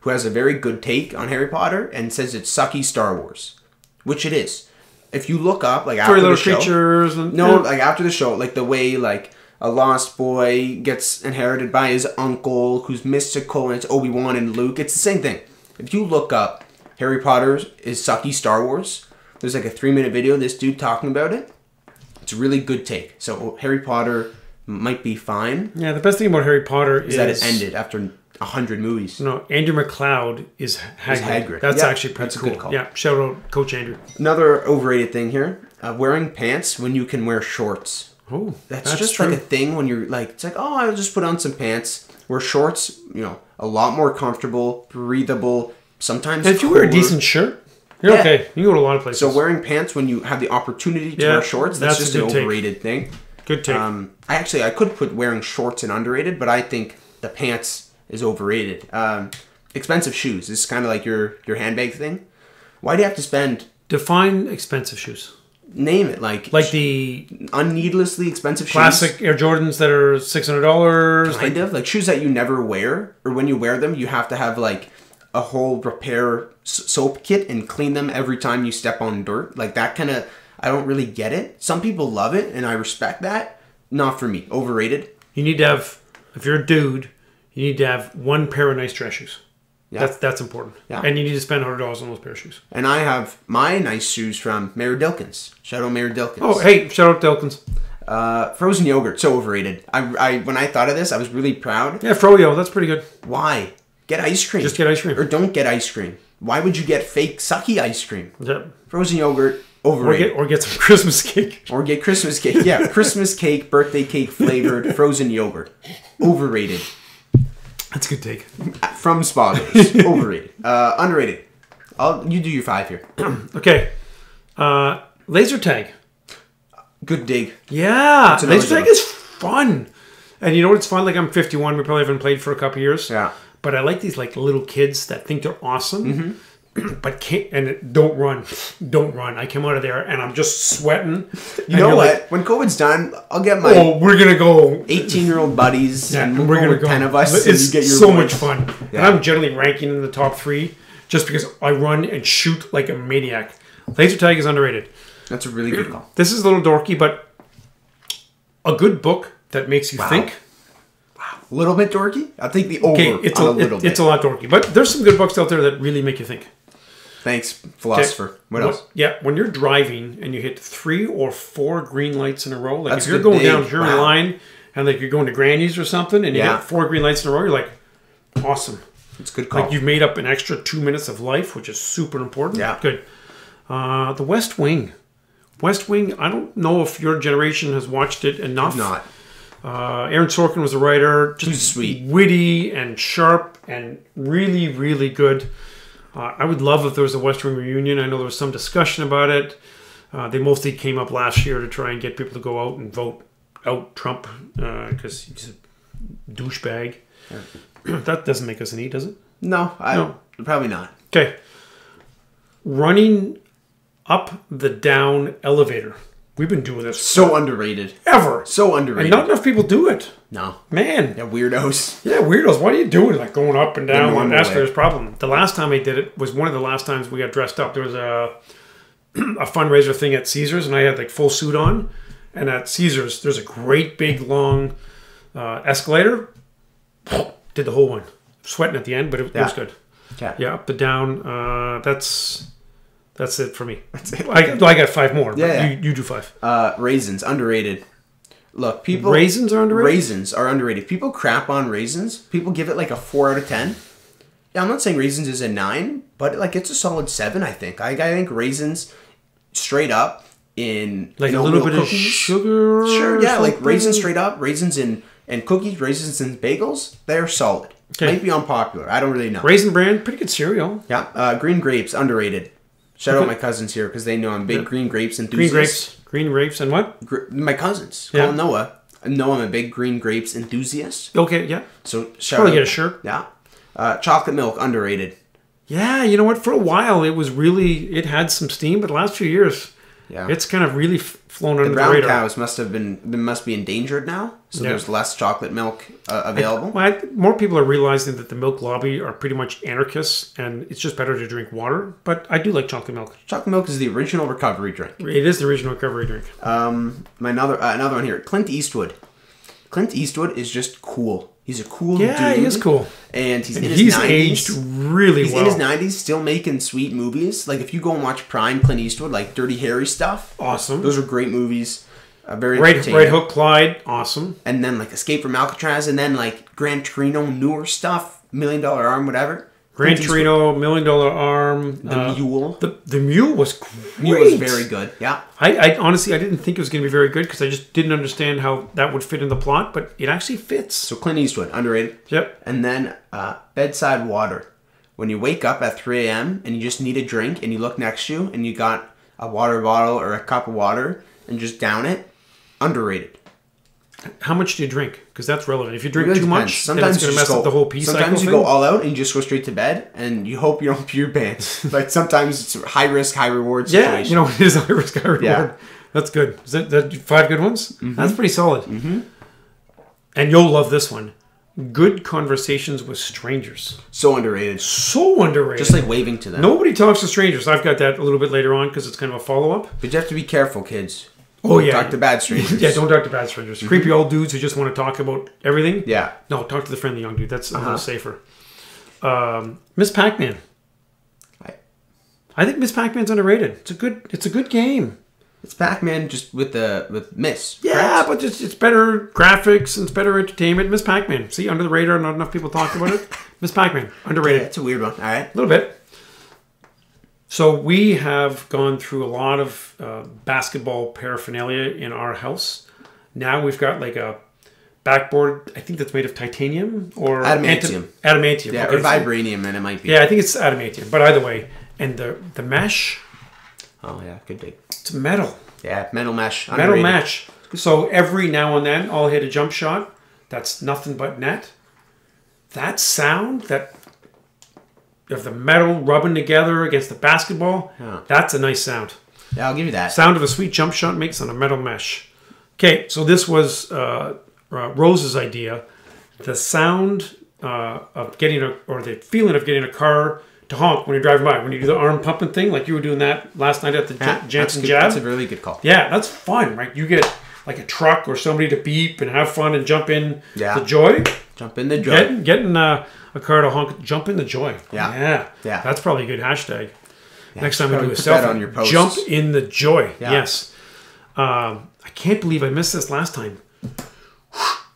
who has a very good take on Harry Potter and says it's sucky Star Wars, which it is. If you look up, like after the show, creatures and, like after the show, like the way like a lost boy gets inherited by his uncle, who's mystical, and it's Obi-Wan and Luke. It's the same thing. If you look up Harry Potter is sucky Star Wars, there's like a 3-minute video of this dude talking about it. It's a really good take. So Harry Potter might be fine. Yeah, the best thing about Harry Potter is that it ended after 100 movies. No, Andrew McLeod is Hagrid. That's actually pretty cool. A good call. Yeah, shout out Coach Andrew. Another overrated thing here: wearing pants when you can wear shorts. Oh, that's just true. Like a thing when you're like, it's like, oh, I'll just put on some pants. Wear shorts, a lot more comfortable, breathable. Sometimes if you wear a decent shirt, you're okay. You can go to a lot of places. So wearing pants when you have the opportunity to wear shorts, that's just an overrated thing. Good take. I could put wearing shorts in underrated, but I think the pants is overrated. Expensive shoes. This is kind of like your handbag thing. Why do you have to spend... Define expensive shoes. Name it. Like the... Unneedlessly expensive classic shoes. Air Jordans that are $600. Kind of. Like shoes that you never wear. Or when you wear them, you have to have like a whole repair soap kit and clean them every time you step on dirt. Like that kind of... I don't really get it. Some people love it, and I respect that. Not for me. Overrated. You need to have... If you're a dude, you need to have one pair of nice dress shoes. Yeah. That's important. Yeah. And you need to spend $100 on those pair of shoes. And I have my nice shoes from Mayor Dilkins. Shout out Mayor Dilkins. Oh, hey, shout out Dilkins. Frozen yogurt, so overrated. I when I thought of this, I was really proud. Yeah, Froyo, that's pretty good. Why? Get ice cream. Just get ice cream. Or don't get ice cream. Why would you get fake sucky ice cream? Yep. Frozen yogurt, overrated. Or get some Christmas cake. Or get Christmas cake. Yeah, Christmas cake, birthday cake flavored frozen yogurt. Overrated. That's a good take. From Spoggers. Overrated. Underrated. You do your 5 here. Okay. Laser tag. Good dig. Yeah. Laser tag is fun. And you know what's fun? Like I'm 51. We probably haven't played for a couple years. Yeah. But I like these like little kids that think they're awesome. Mm-hmm. But can't and don't run. I come out of there and I'm just sweating. You know what? Like, when COVID's done, I'll get my we're gonna go 18-year-old buddies and we're gonna go 10 of us. It's get your so boys. much fun. Yeah. And I'm generally ranking in the top 3 just because I run and shoot like a maniac. Laser tag is underrated. That's a really good call. This is a little dorky, but a good book that makes you think. A little bit dorky. I'll take the over it's on a little bit. It's a lot dorky. But there's some good books out there that really make you think. Thanks, philosopher. Okay. What else? Yeah, when you're driving and you hit 3 or 4 green lights in a row, like That's if you're going down here in line and like you're going to Granny's or something and you hit 4 green lights in a row, you're like, awesome. It's a good call. Like you've made up an extra 2 minutes of life, which is super important. Yeah. Good. The West Wing. West Wing, I don't know if your generation has watched it enough. Not. Aaron Sorkin was the writer. Just sweet. Witty and sharp and really, really good. I would love if there was a West Wing reunion. I know there was some discussion about it. They mostly came up last year to try and get people to go out and vote out Trump because he's a douchebag. Yeah. That doesn't make us an E, does it? No, probably not. Okay. Running up the down elevator. We've been doing this. So underrated. Ever. So underrated. And not enough people do it. No. Man. Yeah, weirdos. Yeah, weirdos. What are you doing? Like going up and down on escalators? Way. Problem. The last time I did it was one of the last times we got dressed up. There was a fundraiser thing at Caesars, and I had like full suit on. And at Caesars, there's a great big long escalator. Did the whole one. Sweating at the end, but it was good. Okay. Yeah, up the down. That's it for me. That's it. I got 5 more. Yeah. You do 5. Raisins, underrated. Look, people... Raisins are underrated? Raisins are underrated. People crap on raisins. People give it like a 4 out of 10. Yeah, I'm not saying raisins is a 9, but like it's a solid 7, I think. I think raisins straight up in... Like a little bit cookies. Of sugar? Sure, yeah, like raisins straight up. Raisins in cookies, raisins in bagels. They're solid. Okay. Might be unpopular. I don't really know. Raisin Bran, pretty good cereal. Yeah. Green grapes, underrated. Shout out my cousins here because they know I'm big green grapes enthusiast. Green grapes and what? My cousins. Call him Noah. Noah, I'm a big green grapes enthusiast. Okay, yeah. So probably get a shirt. Yeah. Chocolate milk, underrated. Yeah, you know what? For a while, it had some steam, but the last few years, it's kind of really flown under the radar. The brown cows must be endangered now, so there's less chocolate milk available. More people are realizing that the milk lobby are pretty much anarchists, and it's just better to drink water. But I do like chocolate milk. Chocolate milk is the original recovery drink. It is the original recovery drink. Another one here, Clint Eastwood. Clint Eastwood is just cool. He's a cool dude. Yeah, he is cool. And he's in his 90s. Aged really well. He's in his 90s, still making sweet movies. Like, if you go and watch Prime Clint Eastwood, like Dirty Harry stuff. Awesome. Those are great movies. Very entertaining. Right Hook Clyde. Awesome. And then, like, Escape from Alcatraz. And then, like, Gran Torino, newer stuff. $1 Million Arm, whatever. Gran Torino, $1 Million Arm. The Mule. The Mule was great. Mule was very good, yeah. I honestly, I didn't think it was going to be very good because I just didn't understand how that would fit in the plot, but it actually fits. So Clint Eastwood, underrated. Yep. And then bedside water. When you wake up at 3 a.m. and you just need a drink and you look next to you and you got a water bottle or a cup of water and just down it, underrated. How much do you drink? Because that's relevant. If you drink really too depends. much, sometimes it's going to mess up the whole pee cycle. Sometimes you go all out and you just go straight to bed, and you hope you don't pee your pants. But sometimes it's a high risk, high reward situation. Yeah, you know, it is a high risk, high reward. Yeah. That's good. Is that 5 good ones? Mm-hmm. That's pretty solid. Mm-hmm. And you'll love this one. Good conversations with strangers. So underrated. So underrated. Just like waving to them. Nobody talks to strangers. I've got that a little bit later on because it's kind of a follow-up. But you have to be careful, kids. Oh, yeah. Talk to bad strangers. Yeah, don't talk to bad strangers. Mm-hmm. Creepy old dudes who just want to talk about everything. Yeah. No, talk to the friendly young dude. That's a little safer. Miss Pac-Man. I think Miss Pac-Man's underrated. It's a good game. It's Pac-Man just with Miss. Yeah, correct? But it's better graphics and it's better entertainment. Miss Pac-Man. See, under the radar, not enough people talk about it. Miss Pac-Man, underrated. Yeah, it's a weird one. All right. A little bit. So we have gone through a lot of basketball paraphernalia in our house. Now we've got like a backboard, I think that's made of titanium or adamantium. Adamantium. Yeah, okay, or vibranium, and it might be. Yeah, I think it's adamantium. But either way, and the mesh. Oh yeah, could be. It's metal. Yeah, metal mesh. Metal mesh. So every now and then I'll hit a jump shot. That's nothing but net. That sound of the metal rubbing together against the basketball, that's a nice sound. Yeah, I'll give you that. Sound of a sweet jump shot makes on a metal mesh. Okay, so this was Rose's idea. The sound of getting the feeling of getting a car to honk when you're driving by, when you do the arm pumping thing, like you were doing that last night at the Jansen Jab. That's a really good call. Yeah, that's fun, right? You get like a truck or somebody to beep and have fun and jump in Yeah. the joy. Jump in the joy. Getting a car to honk. Jump in the joy. Yeah. Yeah. That's probably a good hashtag. Yeah, Next time we do a put that on selfie, your posts. jump in the joy. Yeah. Yes. I can't believe I missed this last time.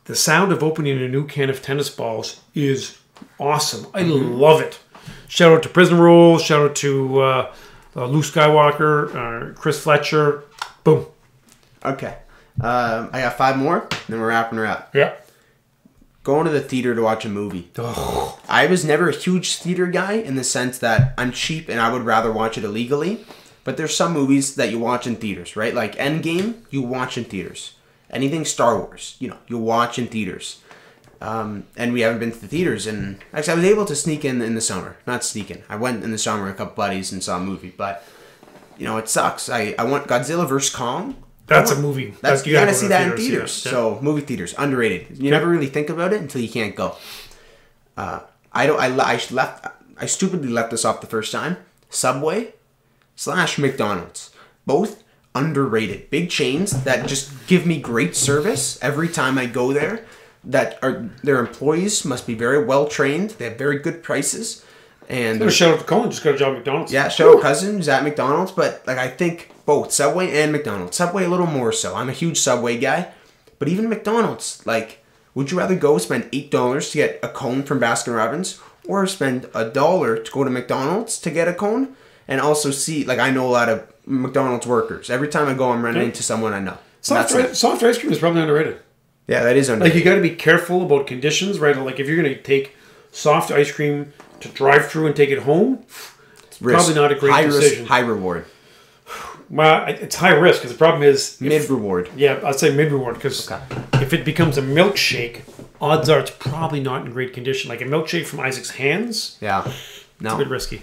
The sound of opening a new can of tennis balls is awesome. I love it. Shout out to Prison Rules. Shout out to Luke Skywalker, Chris Fletcher. Boom. Okay. I got 5 more, then we're wrapping her up. Yeah. Going to the theater to watch a movie. Oh. I was never a huge theater guy in the sense that I'm cheap and I would rather watch it illegally. But there's some movies that you watch in theaters, right? Like Endgame, you watch in theaters. Anything Star Wars, you watch in theaters. And we haven't been to the theaters. And actually, I was able to sneak in the summer. Not sneak in. I went in the summer with a couple buddies and saw a movie. But, it sucks. I want Godzilla vs. Kong. That's a movie. You gotta see that in theaters. Yeah. So movie theaters underrated. You never really think about it until you can't go. I stupidly left this off the first time. Subway / McDonald's, both underrated. Big chains that just give me great service every time I go there. Their employees must be very well trained. They have very good prices. And shout out to Colin. Just got a job at McDonald's. Yeah, shout out cousin who's at McDonald's. But I think both Subway and McDonald's. Subway a little more so. I'm a huge Subway guy. But even McDonald's, would you rather go spend $8 to get a cone from Baskin-Robbins or spend $1 to go to McDonald's to get a cone? And also see, I know a lot of McDonald's workers. Every time I go, I'm running into someone I know. Soft ice cream is probably underrated. Yeah, that is underrated. You got to be careful about conditions, right? If you're going to take soft ice cream to drive through and take it home, it's probably not a great decision. Risk, high reward. Well, it's high risk because the problem is... Mid-reward. Yeah, I'd say mid-reward because if it becomes a milkshake, odds are it's probably not in great condition. Like a milkshake from Isaac's hands, yeah, no. It's a bit risky.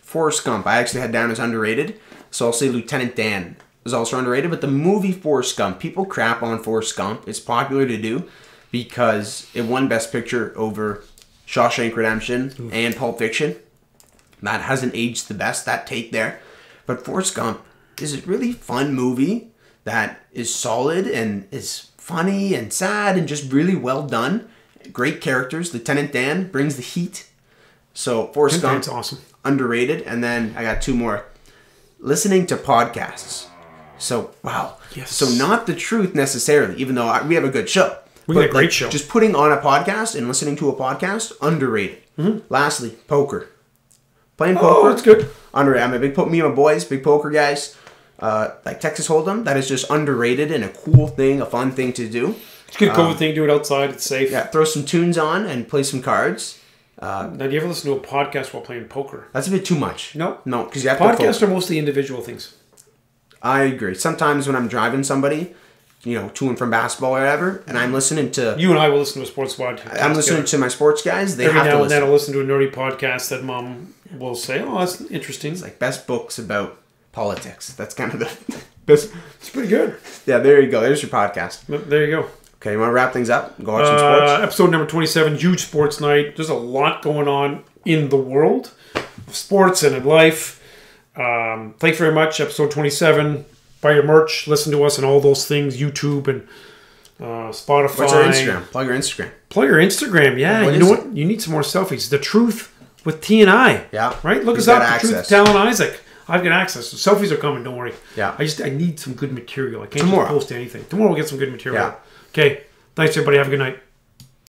Forrest Gump, I actually had down as underrated, so I'll say Lieutenant Dan is also underrated, but the movie Forrest Gump, people crap on Forrest Gump. It's popular to do because it won Best Picture over Shawshank Redemption and Pulp Fiction. That hasn't aged the best, that take there. But Forrest Gump is a really fun movie that is solid and is funny and sad and just really well done. Great characters. Lieutenant Dan brings the heat. So Forrest Gump's awesome. Underrated. And then I got 2 more. Listening to podcasts. So, wow. Yes. So not the truth necessarily, even though we have a good show. We got a great show. Just putting on a podcast and listening to a podcast, underrated. Mm-hmm. Lastly, poker. Playing poker. That's good. Underrated. Me and my boys, big poker guys. Texas Hold'em, that is just underrated and a cool thing, a fun thing to do. It's a good COVID thing. Do it outside. It's safe. Yeah, throw some tunes on and play some cards. Now, do you ever listen to a podcast while playing poker? That's a bit too much. No, because you have podcasts are mostly individual things. I agree. Sometimes when I'm driving somebody, to and from basketball or whatever, and I'm listening to... You and I will listen to a sports podcast. I'm listening to my sports guys. They Every have to now and listen. then I'll listen to a nerdy podcast that Mom will say, oh, that's interesting. It's best books about politics. That's kind of the best. It's pretty good. Yeah, there you go. There's your podcast. There you go. Okay, you want to wrap things up? Go watch some sports? Episode number 27, huge sports night. There's a lot going on in the world of sports and in life. Thanks very much. Episode 27. Buy your merch. Listen to us and all those things. YouTube and Spotify. What's our Instagram? Plug your Instagram. Plug your Instagram, yeah. You know what? You need some more selfies. The Truth with T and I. Yeah. Right? Look us up. The Truth with Tal Isaac. I've got access. So selfies are coming, don't worry. Yeah. I need some good material. I can't just post anything. Tomorrow we'll get some good material. Yeah. Okay. Thanks, everybody. Have a good night.